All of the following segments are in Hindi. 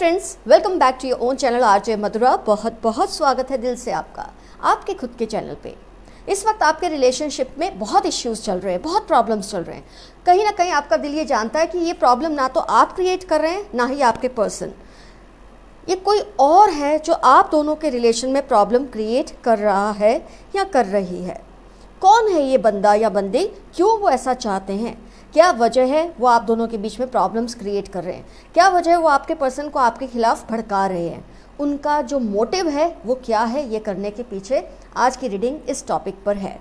Friends, welcome back to your own channel RJ Madhura. बहुत बहुत स्वागत है दिल से आपका आपके खुद के चैनल पे। इस वक्त आपके रिलेशनशिप में बहुत इश्यूज चल रहे हैं, बहुत प्रॉब्लम्स चल रहे हैं। कहीं ना कहीं आपका दिल ये जानता है कि ये प्रॉब्लम ना तो आप क्रिएट कर रहे हैं, ना ही आपके पर्सन। ये कोई और है जो आप दोनों के रिलेशन में प्रॉब्लम क्रिएट कर रहा है या कर रही है। कौन है ये बंदा या बंदी, क्यों वो ऐसा चाहते हैं, क्या वजह है वो आप दोनों के बीच में प्रॉब्लम्स क्रिएट कर रहे हैं, क्या वजह है वो आपके पर्सन को आपके खिलाफ भड़का रहे हैं, उनका जो मोटिव है वो क्या है। ये करने के पीछे आज की रीडिंग इस टॉपिक पर है।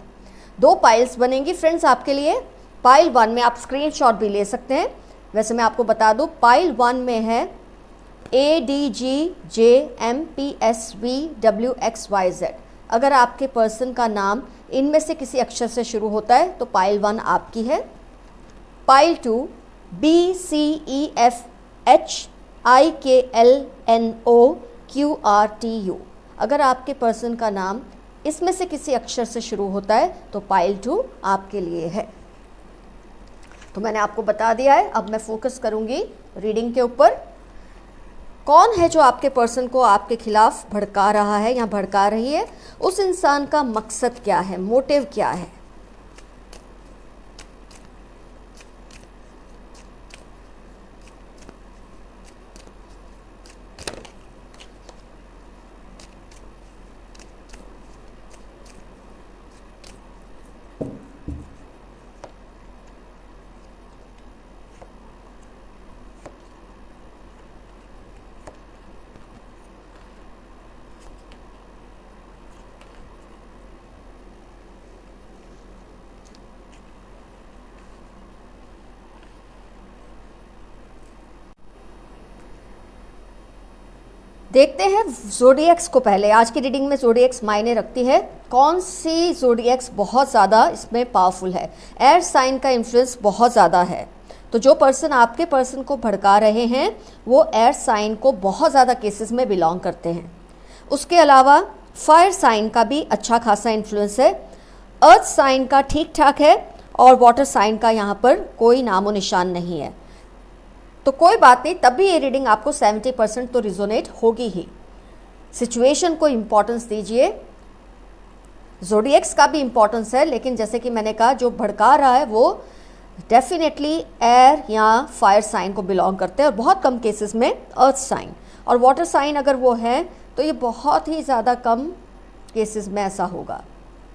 2 पाइल्स बनेंगी फ्रेंड्स आपके लिए। पाइल 1 में आप स्क्रीनशॉट भी ले सकते हैं। वैसे मैं आपको बता दूं, पाइल 1 में है ADGJMPSVWXYZ। अगर आपके पर्सन का नाम इनमें से किसी अक्षर से शुरू होता है तो पाइल 1 आपकी है। Pile 2 BCEFHIKLNOQRTU। अगर आपके पर्सन का नाम इसमें से किसी अक्षर से शुरू होता है तो पाइल 2 आपके लिए है। तो मैंने आपको बता दिया है। अब मैं फोकस करूंगी रीडिंग के ऊपर। कौन है जो आपके पर्सन को आपके खिलाफ भड़का रहा है या भड़का रही है, उस इंसान का मकसद क्या है, मोटिव क्या है। देखते हैं ज़ोडिएक्स को। पहले आज की रीडिंग में ज़ोडिएक्स मायने रखती है। कौन सी ज़ोडिएक्स बहुत ज़्यादा इसमें पावरफुल है। एयर साइन का इन्फ्लुएंस बहुत ज़्यादा है। तो जो पर्सन आपके पर्सन को भड़का रहे हैं वो एयर साइन को बहुत ज़्यादा केसेस में बिलोंग करते हैं। उसके अलावा फायर साइन का भी अच्छा खासा इन्फ्लुएंस है। अर्थ साइन का ठीक ठाक है और वाटर साइन का यहाँ पर कोई नामो निशान नहीं है। तो कोई बात नहीं, तब भी ये रीडिंग आपको 70% तो रिजोनेट होगी ही। सिचुएशन को इम्पोर्टेंस दीजिए। ज़ोडिएक्स का भी इम्पोर्टेंस है, लेकिन जैसे कि मैंने कहा जो भड़का रहा है वो डेफिनेटली एयर या फायर साइन को बिलोंग करते हैं और बहुत कम केसेस में अर्थ साइन। और वाटर साइन अगर वो है तो ये बहुत ही ज़्यादा कम केसेस में ऐसा होगा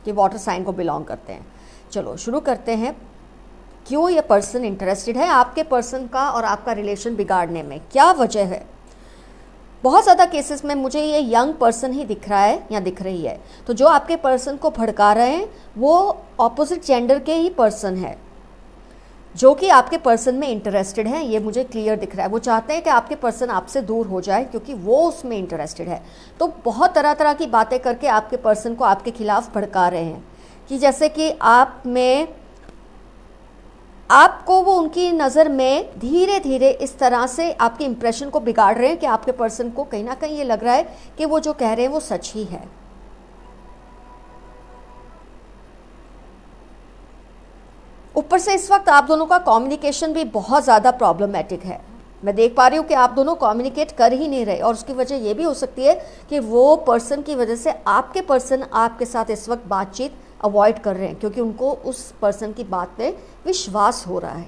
कि वाटर साइन को बिलोंग करते हैं। चलो शुरू करते हैं। क्यों ये पर्सन इंटरेस्टेड है आपके पर्सन का और आपका रिलेशन बिगाड़ने में, क्या वजह है। बहुत ज़्यादा केसेस में मुझे ये यंग पर्सन ही दिख रहा है या दिख रही है। तो जो आपके पर्सन को भड़का रहे हैं वो ऑपोजिट जेंडर के ही पर्सन है जो कि आपके पर्सन में इंटरेस्टेड है। ये मुझे क्लियर दिख रहा है। वो चाहते हैं कि आपके पर्सन आपसे दूर हो जाए क्योंकि वो उसमें इंटरेस्टेड है। तो बहुत तरह तरह की बातें करके आपके पर्सन को आपके खिलाफ भड़का रहे हैं कि जैसे कि आपको वो उनकी नज़र में धीरे धीरे इस तरह से आपके इंप्रेशन को बिगाड़ रहे हैं कि आपके पर्सन को कहीं ना कहीं ये लग रहा है कि वो जो कह रहे हैं वो सच ही है। ऊपर से इस वक्त आप दोनों का कम्युनिकेशन भी बहुत ज़्यादा प्रॉब्लमेटिक है। मैं देख पा रही हूँ कि आप दोनों कम्युनिकेट कर ही नहीं रहे और उसकी वजह ये भी हो सकती है कि वो पर्सन की वजह से आपके पर्सन आपके साथ इस वक्त बातचीत अवॉइड कर रहे हैं क्योंकि उनको उस पर्सन की बात पे विश्वास हो रहा है।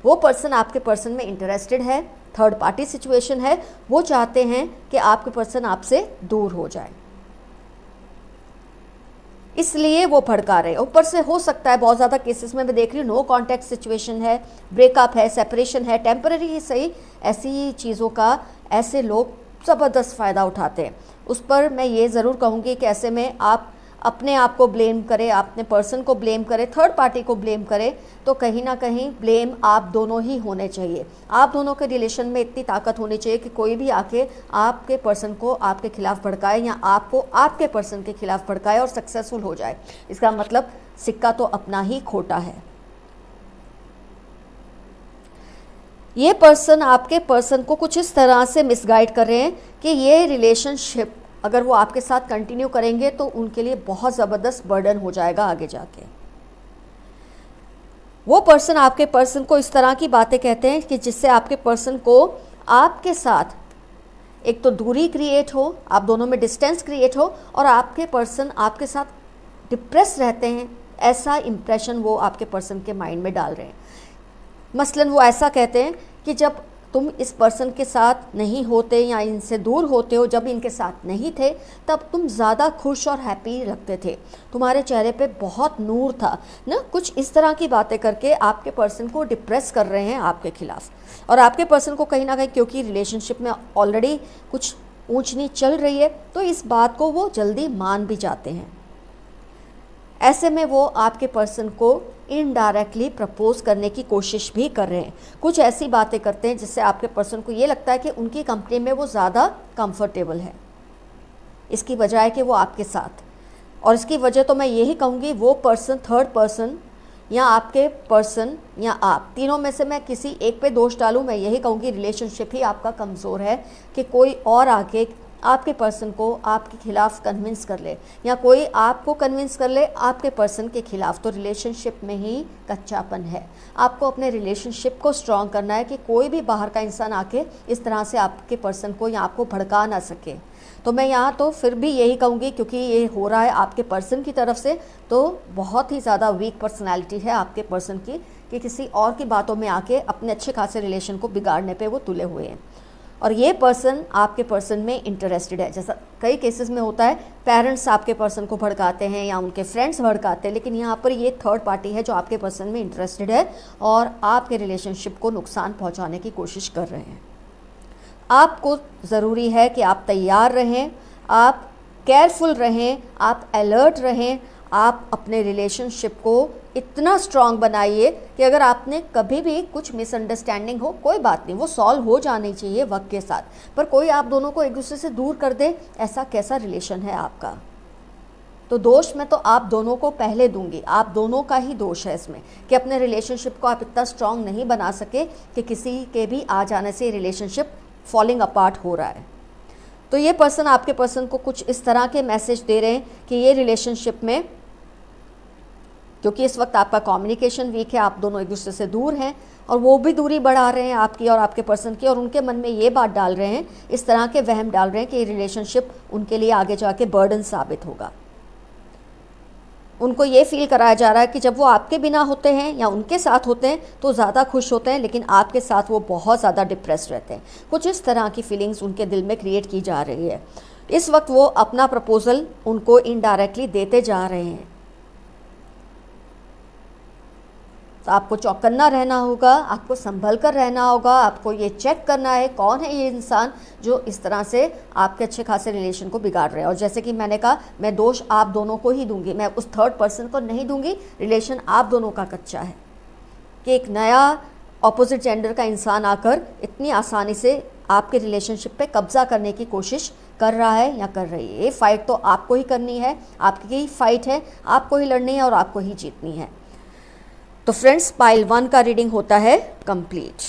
वो पर्सन आपके पर्सन में इंटरेस्टेड है, थर्ड पार्टी सिचुएशन है। वो चाहते हैं कि आपके पर्सन आपसे दूर हो जाए, इसलिए वो भड़का रहे हैं। ऊपर से हो सकता है बहुत ज़्यादा केसेस में मैं देख रही हूँ नो कॉन्टैक्ट सिचुएशन है, ब्रेकअप है, सेपरेशन है, टेम्पररी ही सही, ऐसी चीज़ों का ऐसे लोग ज़बरदस्त फ़ायदा उठाते हैं। उस पर मैं ये ज़रूर कहूँगी कि ऐसे में आप अपने आप को ब्लेम करें, अपने पर्सन को ब्लेम करें, थर्ड पार्टी को ब्लेम करें तो कहीं ना कहीं ब्लेम आप दोनों ही होने चाहिए। आप दोनों के रिलेशन में इतनी ताकत होनी चाहिए कि कोई भी आके आपके पर्सन को आपके खिलाफ भड़काए या आपको आपके पर्सन के खिलाफ भड़काए और सक्सेसफुल हो जाए। इसका मतलब सिक्का तो अपना ही खोटा है। ये पर्सन आपके पर्सन को कुछ इस तरह से मिसगाइड कर रहे हैं कि ये रिलेशनशिप अगर वो आपके साथ कंटिन्यू करेंगे तो उनके लिए बहुत ज़बरदस्त बर्डन हो जाएगा आगे जाके। वो पर्सन आपके पर्सन को इस तरह की बातें कहते हैं कि जिससे आपके पर्सन को आपके साथ एक तो दूरी क्रिएट हो, आप दोनों में डिस्टेंस क्रिएट हो, और आपके पर्सन आपके साथ डिप्रेस रहते हैं, ऐसा इम्प्रेशन वो आपके पर्सन के माइंड में डाल रहे हैं। मसलन वो ऐसा कहते हैं कि जब तुम इस पर्सन के साथ नहीं होते या इनसे दूर होते हो, जब इनके साथ नहीं थे तब तुम ज़्यादा खुश और हैप्पी लगते थे, तुम्हारे चेहरे पे बहुत नूर था ना। कुछ इस तरह की बातें करके आपके पर्सन को डिप्रेस कर रहे हैं आपके खिलाफ, और आपके पर्सन को कहीं ना कहीं, क्योंकि रिलेशनशिप में ऑलरेडी कुछ ऊंच नीच चल रही है, तो इस बात को वो जल्दी मान भी जाते हैं। ऐसे में वो आपके पर्सन को इनडायरेक्टली प्रपोज करने की कोशिश भी कर रहे हैं। कुछ ऐसी बातें करते हैं जिससे आपके पर्सन को ये लगता है कि उनकी कंपनी में वो ज़्यादा कंफर्टेबल है, इसकी बजाय कि वो आपके साथ। और इसकी वजह तो मैं यही कहूँगी, वो पर्सन, थर्ड पर्सन या आपके पर्सन या आप, तीनों में से मैं किसी एक पे दोष डालूँ, मैं यही कहूँगी रिलेशनशिप ही आपका कमज़ोर है कि कोई और आके आपके पर्सन को आपके खिलाफ कन्विंस कर ले, या कोई आपको कन्विंस कर ले आपके पर्सन के खिलाफ। तो रिलेशनशिप में ही कच्चापन है। आपको अपने रिलेशनशिप को स्ट्रॉन्ग करना है कि कोई भी बाहर का इंसान आके इस तरह से आपके पर्सन को या आपको भड़का ना सके। तो मैं यहाँ तो फिर भी यही कहूँगी, क्योंकि ये हो रहा है आपके पर्सन की तरफ से, तो बहुत ही ज़्यादा वीक पर्सनैलिटी है आपके पर्सन की कि किसी और की बातों में आके अपने अच्छे खासे रिलेशन को बिगाड़ने पे वो तुले हुए हैं। और ये पर्सन आपके पर्सन में इंटरेस्टेड है। जैसा कई केसेस में होता है, पेरेंट्स आपके पर्सन को भड़काते हैं या उनके फ्रेंड्स भड़काते हैं, लेकिन यहाँ पर ये थर्ड पार्टी है जो आपके पर्सन में इंटरेस्टेड है और आपके रिलेशनशिप को नुकसान पहुँचाने की कोशिश कर रहे हैं। आपको ज़रूरी है कि आप तैयार रहें, आप केयरफुल रहें, आप अलर्ट रहें, आप अपने रिलेशनशिप को इतना स्ट्रॉन्ग बनाइए कि अगर आपने कभी भी कुछ मिसअंडरस्टैंडिंग हो, कोई बात नहीं, वो सॉल्व हो जानी चाहिए वक्त के साथ, पर कोई आप दोनों को एक दूसरे से दूर कर दे, ऐसा कैसा रिलेशन है आपका? तो दोष मैं तो आप दोनों को पहले दूंगी, आप दोनों का ही दोष है इसमें कि अपने रिलेशनशिप को आप इतना स्ट्रॉन्ग नहीं बना सके कि किसी के भी आ जाने से रिलेशनशिप फॉलिंग अपार्ट हो रहा है। तो ये पर्सन आपके पर्सन को कुछ इस तरह के मैसेज दे रहे हैं कि ये रिलेशनशिप में, क्योंकि इस वक्त आपका कम्युनिकेशन वीक है, आप दोनों एक दूसरे से दूर हैं और वो भी दूरी बढ़ा रहे हैं आपकी और आपके पर्सन की, और उनके मन में ये बात डाल रहे हैं, इस तरह के वहम डाल रहे हैं कि ये रिलेशनशिप उनके लिए आगे जाके बर्डन साबित होगा। उनको ये फील कराया जा रहा है कि जब वो आपके बिना होते हैं या उनके साथ होते हैं तो ज़्यादा खुश होते हैं, लेकिन आपके साथ वो बहुत ज़्यादा डिप्रेस रहते हैं। कुछ इस तरह की फीलिंग्स उनके दिल में क्रिएट की जा रही है। इस वक्त वो अपना प्रपोज़ल उनको इनडायरेक्टली देते जा रहे हैं। तो आपको चौकन्ना रहना होगा, आपको संभल कर रहना होगा, आपको ये चेक करना है कौन है ये इंसान जो इस तरह से आपके अच्छे खासे रिलेशन को बिगाड़ रहे हैं। और जैसे कि मैंने कहा, मैं दोष आप दोनों को ही दूंगी, मैं उस थर्ड पर्सन को नहीं दूंगी। रिलेशन आप दोनों का कच्चा है कि एक नया ऑपोजिट जेंडर का इंसान आकर इतनी आसानी से आपके रिलेशनशिप पे कब्जा करने की कोशिश कर रहा है या कर रही है। ये फाइट तो आपको ही करनी है, आपकी ही फाइट है, आपको ही लड़नी है और आपको ही जीतनी है। तो फ्रेंड्स, पाइल 1 का रीडिंग होता है कंप्लीट।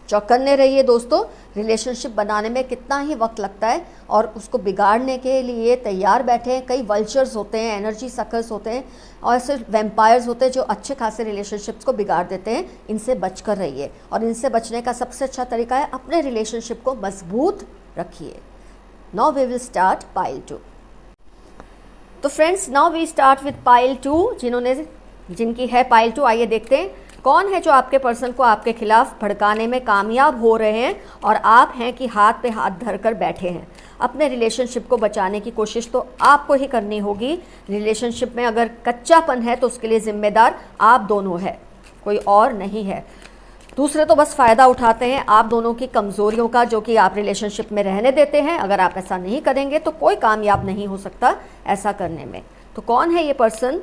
चौकन्ने रहिए दोस्तों, रिलेशनशिप बनाने में कितना ही वक्त लगता है और उसको बिगाड़ने के लिए तैयार बैठे हैं। कई वल्चर्स होते हैं, एनर्जी सकर्स होते हैं और ऐसे वैम्पायर्स होते हैं जो अच्छे खासे रिलेशनशिप्स को बिगाड़ देते हैं। इनसे बचकर रहिए और इनसे बचने का सबसे अच्छा तरीका है अपने रिलेशनशिप को मजबूत रखिए। Now we will start pile 2। तो friends, now we start with pile 2। जिनकी है पाइल 2, आइए देखते हैं कौन है जो आपके पर्सन को आपके खिलाफ भड़काने में कामयाब हो रहे हैं और आप हैं कि हाथ पे हाथ धरकर बैठे हैं। अपने रिलेशनशिप को बचाने की कोशिश तो आपको ही करनी होगी। रिलेशनशिप में अगर कच्चापन है तो उसके लिए जिम्मेदार आप दोनों है, कोई और नहीं है। दूसरे तो बस फ़ायदा उठाते हैं आप दोनों की कमज़ोरियों का, जो कि आप रिलेशनशिप में रहने देते हैं। अगर आप ऐसा नहीं करेंगे तो कोई कामयाब नहीं हो सकता ऐसा करने में। तो कौन है ये पर्सन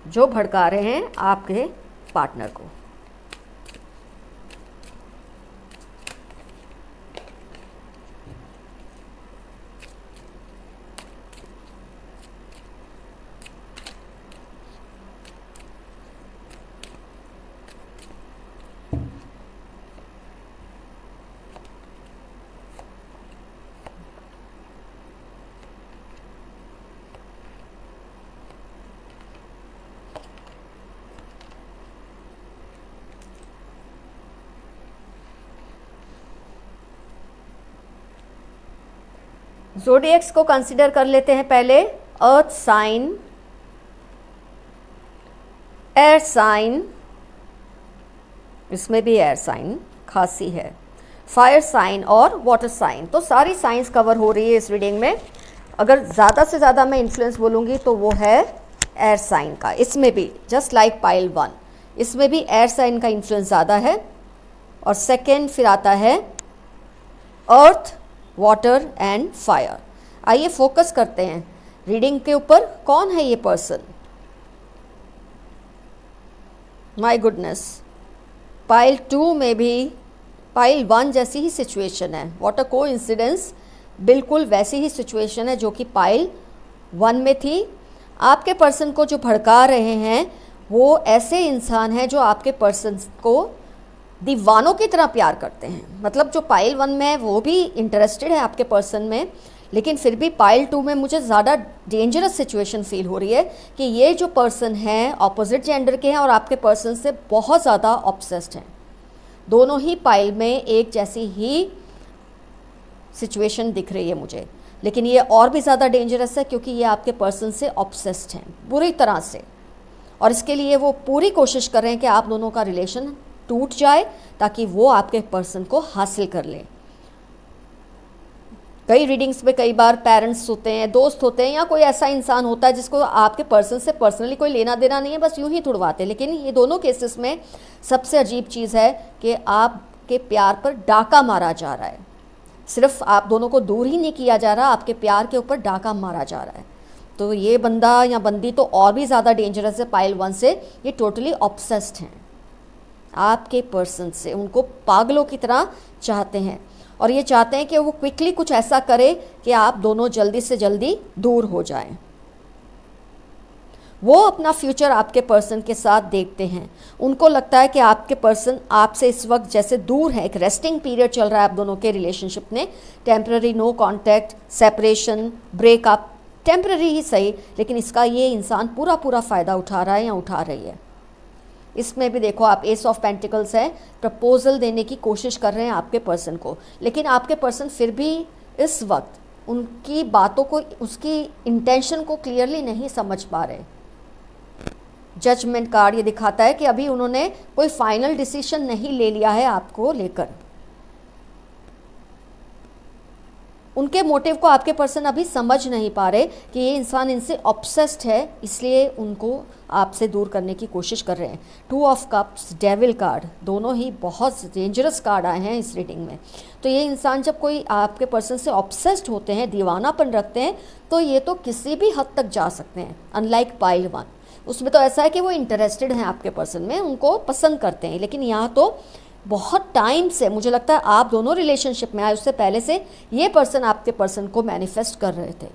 जो भड़का रहे हैं आपके पार्टनर को? ज़ोडिएक्स को कंसिडर कर लेते हैं पहले। अर्थ साइन, एयर साइन, इसमें भी एयर साइन खासी है, फायर साइन और वाटर साइन। तो सारी साइंस कवर हो रही है इस रीडिंग में। अगर ज़्यादा से ज़्यादा मैं इन्फ्लुएंस बोलूँगी तो वो है एयर साइन का। इसमें भी जस्ट लाइक पाइल 1, इसमें भी एयर साइन का इन्फ्लुएंस ज़्यादा है। और सेकेंड फिर आता है अर्थ, वाटर एंड फायर। आइए फोकस करते हैं रीडिंग के ऊपर। कौन है ये पर्सन? माय गुडनेस, पाइल 2 में भी पाइल 1 जैसी ही सिचुएशन है। व्हाट अ कोइंसिडेंस, बिल्कुल वैसी ही सिचुएशन है जो कि पाइल 1 में थी। आपके पर्सन को जो भड़का रहे हैं वो ऐसे इंसान हैं जो आपके पर्सन को दीवानों की तरह प्यार करते हैं। मतलब जो पाइल 1 में है वो भी इंटरेस्टेड है आपके पर्सन में, लेकिन फिर भी पाइल 2 में मुझे ज़्यादा डेंजरस सिचुएशन फील हो रही है कि ये जो पर्सन हैं ऑपोजिट जेंडर के हैं और आपके पर्सन से बहुत ज़्यादा ऑब्सेस्ड हैं। दोनों ही पाइल में एक जैसी ही सिचुएशन दिख रही है मुझे, लेकिन ये और भी ज़्यादा डेंजरस है क्योंकि ये आपके पर्सन से ऑब्सेस्ड हैं बुरी तरह से, और इसके लिए वो पूरी कोशिश कर रहे हैं कि आप दोनों का रिलेशन टूट जाए ताकि वो आपके पर्सन को हासिल कर ले। कई रीडिंग्स में कई बार पेरेंट्स होते हैं, दोस्त होते हैं, या कोई ऐसा इंसान होता है जिसको आपके पर्सन से पर्सनली कोई लेना देना नहीं है, बस यूं ही तुड़वाते हैं। लेकिन ये दोनों केसेस में सबसे अजीब चीज़ है कि आपके प्यार पर डाका मारा जा रहा है। सिर्फ आप दोनों को दूर ही नहीं किया जा रहा, आपके प्यार के ऊपर डाका मारा जा रहा है। तो ये बंदा या बंदी तो और भी ज़्यादा डेंजरस है पाइल 1 से। ये टोटली ऑब्सेस्ड हैं आपके पर्सन से, उनको पागलों की तरह चाहते हैं, और ये चाहते हैं कि वो क्विकली कुछ ऐसा करे कि आप दोनों जल्दी से जल्दी दूर हो जाएं। वो अपना फ्यूचर आपके पर्सन के साथ देखते हैं। उनको लगता है कि आपके पर्सन आपसे इस वक्त जैसे दूर है, एक रेस्टिंग पीरियड चल रहा है आप दोनों के रिलेशनशिप में, temporary no contact, separation, breakup, temporary ही सही, लेकिन इसका ये इंसान पूरा पूरा फ़ायदा उठा रहा है या उठा रही है। इसमें भी देखो आप एस ऑफ पेंटिकल्स है, प्रपोजल देने की कोशिश कर रहे हैं आपके पर्सन को, लेकिन आपके पर्सन फिर भी इस वक्त उनकी बातों को, उसकी इंटेंशन को क्लियरली नहीं समझ पा रहे। जजमेंट कार्ड ये दिखाता है कि अभी उन्होंने कोई फाइनल डिसीजन नहीं ले लिया है आपको लेकर। उनके मोटिव को आपके पर्सन अभी समझ नहीं पा रहे कि ये इंसान इनसे ऑब्सेस्ड है, इसलिए उनको आपसे दूर करने की कोशिश कर रहे हैं। 2 ऑफ कप्स, डेविल कार्ड, दोनों ही बहुत डेंजरस कार्ड आए हैं इस रीडिंग में। तो ये इंसान जब कोई आपके पर्सन से ऑब्सेस्ड होते हैं, दीवानापन रखते हैं, तो ये तो किसी भी हद तक जा सकते हैं। अनलाइक पाइल 1, उसमें तो ऐसा है कि वो इंटरेस्टेड हैं आपके पर्सन में, उनको पसंद करते हैं, लेकिन यहाँ तो बहुत टाइम से, मुझे लगता है आप दोनों रिलेशनशिप में आए उससे पहले से ये पर्सन आपके पर्सन को मैनिफेस्ट कर रहे थे।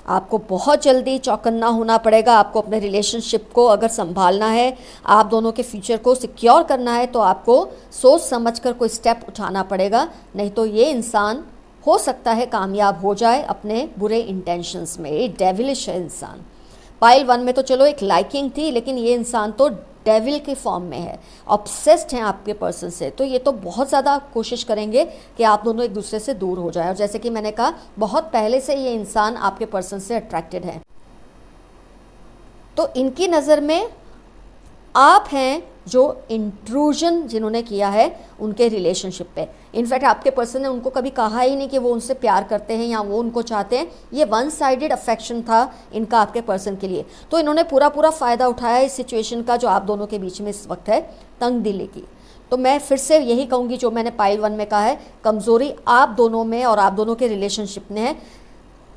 आपको बहुत जल्दी चौकन्ना होना पड़ेगा। आपको अपने रिलेशनशिप को अगर संभालना है, आप दोनों के फ्यूचर को सिक्योर करना है, तो आपको सोच समझकर कोई स्टेप उठाना पड़ेगा, नहीं तो ये इंसान हो सकता है कामयाब हो जाए अपने बुरे इंटेंशंस में। ये डेविलिश है इंसान। पाइल 1 में तो चलो एक लाइकिंग थी, लेकिन ये इंसान तो डेविल के फॉर्म में है, ऑब्सेस्ड हैं आपके पर्सन से। तो ये तो बहुत ज़्यादा कोशिश करेंगे कि आप दोनों एक दूसरे से दूर हो जाए, और जैसे कि मैंने कहा बहुत पहले से ये इंसान आपके पर्सन से अट्रैक्टेड है। तो इनकी नज़र में आप हैं जो इंट्रूजन जिन्होंने किया है उनके रिलेशनशिप पे। इनफैक्ट आपके पर्सन ने उनको कभी कहा ही नहीं कि वो उनसे प्यार करते हैं या वो उनको चाहते हैं। ये वन साइडेड अफेक्शन था इनका आपके पर्सन के लिए। तो इन्होंने पूरा पूरा फ़ायदा उठाया इस सिचुएशन का जो आप दोनों के बीच में इस वक्त है, तंग दिली की। तो मैं फिर से यही कहूँगी जो मैंने पाइल 1 में कहा है, कमज़ोरी आप दोनों में और आप दोनों के रिलेशनशिप में है,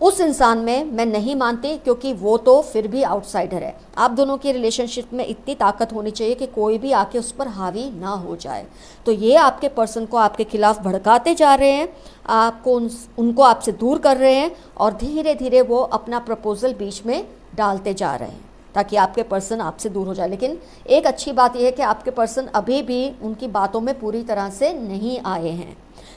उस इंसान में मैं नहीं मानती, क्योंकि वो तो फिर भी आउटसाइडर है। आप दोनों की रिलेशनशिप में इतनी ताकत होनी चाहिए कि कोई भी आके उस पर हावी ना हो जाए। तो ये आपके पर्सन को आपके खिलाफ भड़काते जा रहे हैं, आपको उनको आपसे दूर कर रहे हैं, और धीरे धीरे वो अपना प्रपोजल बीच में डालते जा रहे हैं ताकि आपके पर्सन आपसे दूर हो जाए। लेकिन एक अच्छी बात यह है कि आपके पर्सन अभी भी उनकी बातों में पूरी तरह से नहीं आए हैं।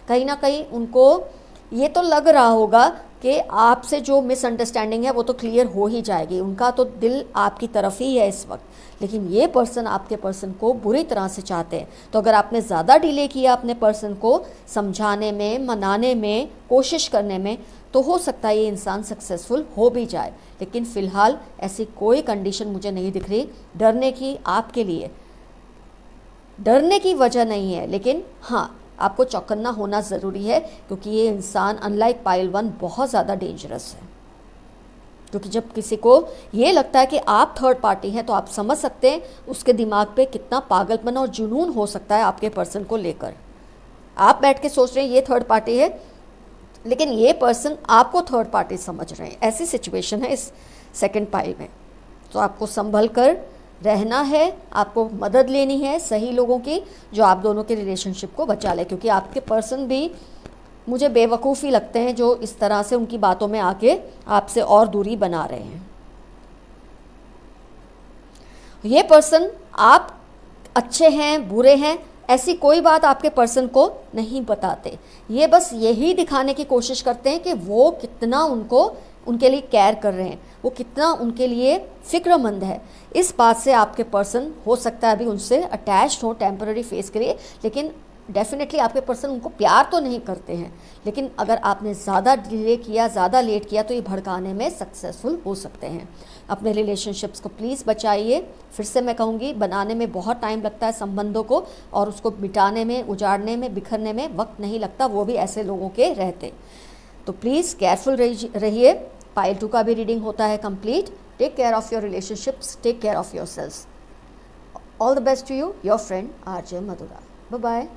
कहीं ना कहीं उनको ये तो लग रहा होगा कि आपसे जो मिसअंडरस्टैंडिंग है वो तो क्लियर हो ही जाएगी, उनका तो दिल आपकी तरफ ही है इस वक्त, लेकिन ये पर्सन आपके पर्सन को बुरी तरह से चाहते हैं। तो अगर आपने ज़्यादा डिले किया अपने पर्सन को समझाने में, मनाने में, कोशिश करने में, तो हो सकता है ये इंसान सक्सेसफुल हो भी जाए, लेकिन फ़िलहाल ऐसी कोई कंडीशन मुझे नहीं दिख रही डरने की। आपके लिए डरने की वजह नहीं है, लेकिन हाँ आपको चौकन्ना होना ज़रूरी है, क्योंकि ये इंसान अनलाइक पाइल 1 बहुत ज़्यादा डेंजरस है। क्योंकि जब किसी को ये लगता है कि आप थर्ड पार्टी हैं, तो आप समझ सकते हैं उसके दिमाग पे कितना पागलपन और जुनून हो सकता है आपके पर्सन को लेकर। आप बैठ के सोच रहे हैं ये थर्ड पार्टी है, लेकिन ये पर्सन आपको थर्ड पार्टी समझ रहे हैं। ऐसी सिचुएशन है इस सेकंड पाइल में। तो आपको संभल कर रहना है, आपको मदद लेनी है सही लोगों की जो आप दोनों के रिलेशनशिप को बचा ले, क्योंकि आपके पर्सन भी मुझे बेवकूफ़ी लगते हैं जो इस तरह से उनकी बातों में आके आपसे और दूरी बना रहे हैं। ये पर्सन आप अच्छे हैं बुरे हैं ऐसी कोई बात आपके पर्सन को नहीं बताते, ये बस यही दिखाने की कोशिश करते हैं कि वो कितना उनके लिए केयर कर रहे हैं, वो कितना उनके लिए फ़िक्रमंद है। इस बात से आपके पर्सन हो सकता है अभी उनसे अटैच्ड हो टेम्पररी फेस के लिए, लेकिन डेफिनेटली आपके पर्सन उनको प्यार तो नहीं करते हैं, लेकिन अगर आपने ज़्यादा डिले किया, ज़्यादा लेट किया, तो ये भड़काने में सक्सेसफुल हो सकते हैं। अपने रिलेशनशिप्स को प्लीज़ बचाइए। फिर से मैं कहूँगी, बनाने में बहुत टाइम लगता है संबंधों को, और उसको मिटाने में, उजाड़ने में, बिखरने में वक्त नहीं लगता, वो भी ऐसे लोगों के रहते। तो प्लीज़ केयरफुल रहिए। पाइल 2 का भी रीडिंग होता है complete. Take care of your relationships, take care of yourself. All the best to you, your friend RJ Madhura. Bye bye.